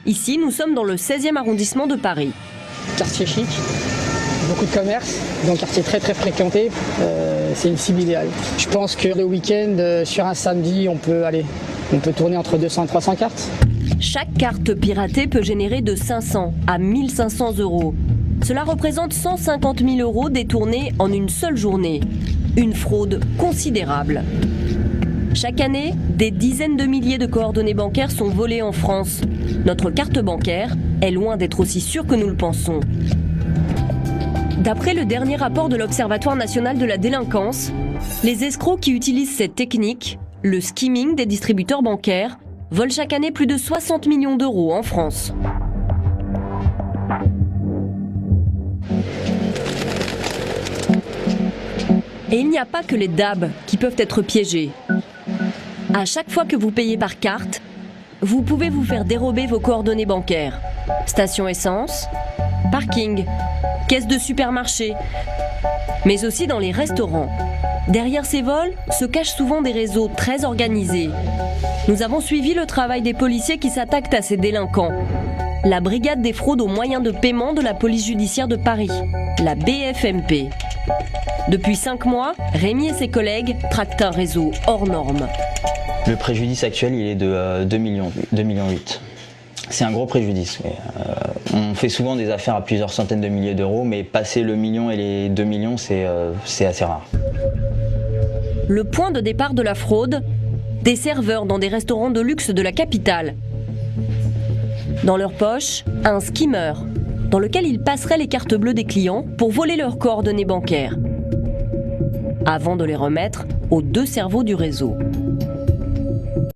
Ici, nous sommes dans le 16e arrondissement de Paris. Quartier chic, beaucoup de commerce, donc quartier très fréquenté, c'est une cible idéale. Je pense que le week-end, sur un samedi, on peut tourner entre 200 et 300 cartes. Chaque carte piratée peut générer de 500 à 1500 euros. Cela représente 150 000 euros détournés en une seule journée. Une fraude considérable. Chaque année, des dizaines de milliers de coordonnées bancaires sont volées en France. Notre carte bancaire est loin d'être aussi sûre que nous le pensons. D'après le dernier rapport de l'Observatoire national de la délinquance, les escrocs qui utilisent cette technique, le skimming des distributeurs bancaires, volent chaque année plus de 60 millions d'euros en France. Et il n'y a pas que les DAB qui peuvent être piégés. À chaque fois que vous payez par carte, vous pouvez vous faire dérober vos coordonnées bancaires. Station essence, parking, caisse de supermarché, mais aussi dans les restaurants. Derrière ces vols se cachent souvent des réseaux très organisés. Nous avons suivi le travail des policiers qui s'attaquent à ces délinquants. La brigade des fraudes aux moyens de paiement de la police judiciaire de Paris, la BFMP. Depuis 5 mois, Rémi et ses collègues traquent un réseau hors norme. Le préjudice actuel, il est de 2,8 millions. C'est un gros préjudice. On fait souvent des affaires à plusieurs centaines de milliers d'euros, mais passer le million et les 2 millions, c'est assez rare. Le point de départ de la fraude, des serveurs dans des restaurants de luxe de la capitale. Dans leur poche, un skimmer, dans lequel ils passeraient les cartes bleues des clients pour voler leurs coordonnées bancaires, avant de les remettre aux 2 cerveaux du réseau.